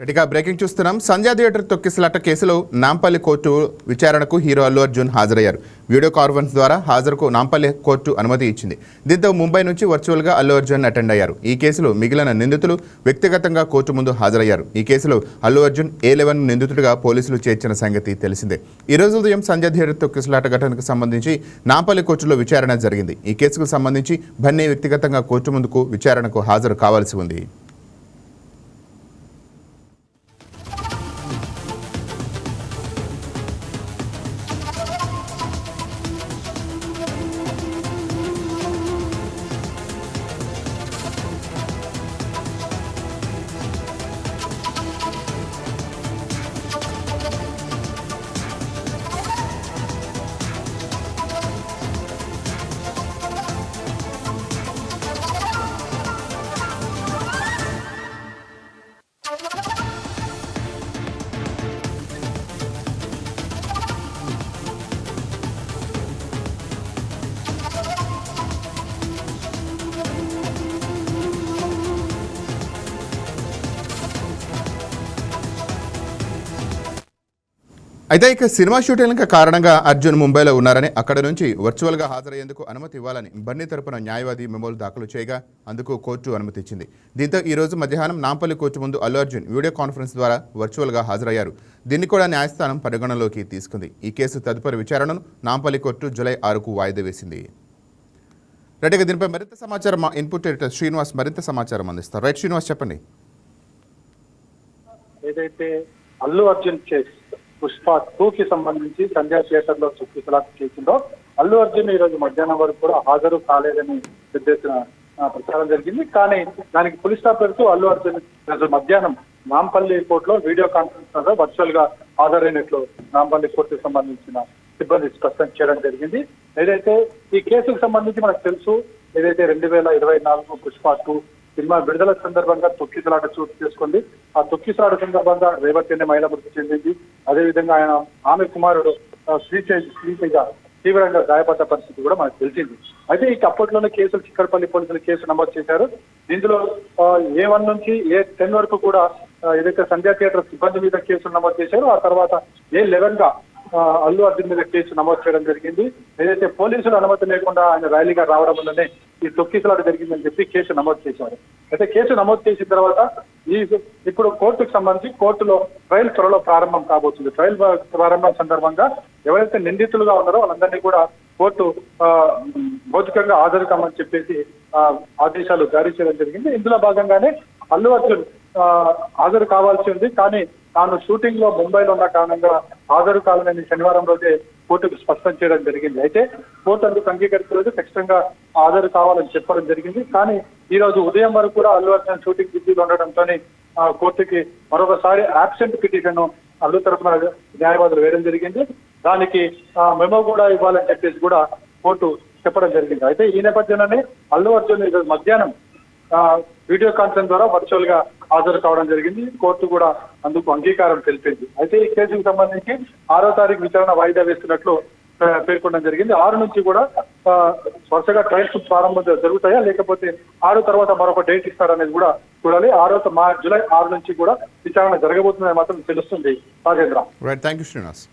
రెడ్డిగా breaking చూస్తున్నాం. సంధ్యా theatre తొక్కిసలాట కేసులో నాంపల్లి కోర్టు విచారణకు హీరో అల్లు అర్జున్ హాజరయ్యారు. వీడియో కాన్ఫరెన్స్ ద్వారా హాజరుకు నాంపల్లి కోర్టు అనుమతి ఇచ్చింది. దీంతో ముంబై నుంచి వర్చువల్గా అల్లు అర్జున్ అటెండ్ అయ్యారు. ఈ కేసులో మిగిలిన నిందితులు వ్యక్తిగతంగా కోర్టు ముందు హాజరయ్యారు. ఈ కేసులో అల్లు అర్జున్ A11 నిందితుడిగా పోలీసులు చేర్చిన సంగతి తెలిసిందే. ఈ రోజు ఉదయం సంధ్యా థియేటర్ తొక్కిసలాట ఘటనకు సంబంధించి నాంపల్లి కోర్టులో విచారణ జరిగింది. ఈ కేసుకు సంబంధించి బన్నీ వ్యక్తిగతంగా కోర్టు ముందుకు విచారణకు హాజరు కావాల్సి ఉంది. అయితే ఇక సినిమా షూటింగ్ కారణంగా అర్జున్ ముంబైలో ఉన్నారని, అక్కడ నుంచి వర్చువల్గా హాజరయ్యేందుకు అనుమతి ఇవ్వాలని బన్నీ తరపున న్యాయవాది మెమోలు దాఖలు చేయగా అందుకు కోర్టు అనుమతి ఇచ్చింది. దీంతో ఈ రోజు మధ్యాహ్నం నాంపల్లి కోర్టు ముందు అల్లు అర్జున్ వీడియో కాన్ఫరెన్స్ ద్వారా వర్చువల్గా హాజరయ్యారు. దీన్ని కూడా న్యాయస్థానం పరిగణలోకి తీసుకుంది. ఈ కేసు తదుపరి విచారణను నాంపల్లి కోర్టు జూలై 6కు వాయిదా వేసింది. రైట్గా దీనిపై మరింత సమాచారం మా ఇన్పుట్ ఎడిటర్ శ్రీనివాస్ మరింత సమాచారం అందిస్తారు. రైట్ శ్రీనివాస్, చెప్పండి. ఏదైతే అల్లు అర్జున్ కేసు పుష్ప 2కి సంబంధించి సంధ్యా థియేటర్ లో తొక్కిసలాట చేసిందో అల్లు అర్జున్ ఈ రోజు మధ్యాహ్నం వరకు కూడా హాజరు కాలేదని పెద్ద ప్రచారం జరిగింది. కానీ దానికి పులి స్టాప్ పెడుతూ అల్లు అర్జున్ ఈరోజు మధ్యాహ్నం నాంపల్లి కోర్టులో వీడియో కాన్ఫరెన్స్ ద్వారా వర్చువల్ గా హాజరైనట్లు నాంపల్లి కోర్టుకు సంబంధించిన సిబ్బంది స్పష్టం చేయడం జరిగింది. ఏదైతే ఈ కేసుకు సంబంధించి మనకు తెలుసు, ఏదైతే 2024 పుష్ప 2 సినిమా విడుదల సందర్భంగా తొక్కిసలాట చోటు చేసుకుంది. ఆ తొక్కిసలాట సందర్భంగా రేవతి అనే మహిళ మృతి చెందింది. అదేవిధంగా ఆమె కుమారుడు శ్రీతేజ తీవ్రంగా గాయపడ్డ పరిస్థితి కూడా మనకు తెలిసింది. అయితే ఇక అప్పట్లోనే కేసులు చిక్కడపల్లి పోలీసులు కేసు నమోదు చేశారు. ఇందులో A1 నుంచి A10 వరకు కూడా ఏదైతే సంధ్యా థియేటర్ సిబ్బంది మీద కేసులు నమోదు చేశారో ఆ తర్వాత A11 గా అల్లు అర్జున్ మీద కేసు నమోదు చేయడం జరిగింది. ఏదైతే పోలీసులు అనుమతి లేకుండా ఆయన ర్యాలీగా రావడం వల్లనే ఈ తొక్కిసలాట జరిగిందని చెప్పి కేసు నమోదు చేశారు. అయితే కేసు నమోదు చేసిన తర్వాత ఇప్పుడు కోర్టుకు సంబంధించి కోర్టులో ట్రయల్ త్వరలో ప్రారంభం కాబోతుంది. ట్రయల్ ప్రారంభం సందర్భంగా ఎవరైతే నిందితులుగా ఉన్నారో వాళ్ళందరినీ కూడా కోర్టు భౌతికంగా హాజరు కామని చెప్పేసి ఆదేశాలు జారీ చేయడం జరిగింది. ఇందులో భాగంగానే అల్లు అర్జున్ హాజరు కావాల్సి ఉంది. కానీ తాను షూటింగ్ లో ముంబైలో ఉన్న కారణంగా హాజరు కావాలని శనివారం రోజే కోర్టుకు స్పష్టం చేయడం జరిగింది. అయితే కోర్టు అందుకు అంగీకరించలేదు, ఖచ్చితంగా హాజరు కావాలని చెప్పడం జరిగింది. కానీ ఈ రోజు ఉదయం వరకు కూడా అల్లు అర్జున్ షూటింగ్ బిజీలో ఉండడంతో కోర్టుకి మరొకసారి ఆబ్సెంట్ పిటిషన్ అల్లు తరఫున న్యాయవాదులు వేయడం జరిగింది. దానికి మెమో కూడా ఇవ్వాలని చెప్పేసి కూడా కోర్టు చెప్పడం జరిగింది. అయితే ఈ నేపథ్యంలోనే అల్లు అర్జున్ ఈరోజు మధ్యాహ్నం వీడియో కాన్ఫరెన్స్ ద్వారా వర్చువల్ గా హాజరు కావడం జరిగింది. కోర్టు కూడా అందుకు అంగీకారం తెలిపింది. అయితే ఈ కేసుకు సంబంధించి 6వ తారీఖు విచారణ వాయిదా వేస్తున్నట్లు పేర్కొనడం జరిగింది. 6 నుంచి కూడా వరుసగా ట్రయల్స్ ప్రారంభం జరుగుతాయా లేకపోతే 6 తర్వాత మరొక డేట్ ఇస్తారనేది కూడా చూడాలి. జూలై 6 నుంచి కూడా విచారణ జరగబోతుందని మాత్రం తెలుస్తుంది. Rajendra. Right, thank you Srinivas.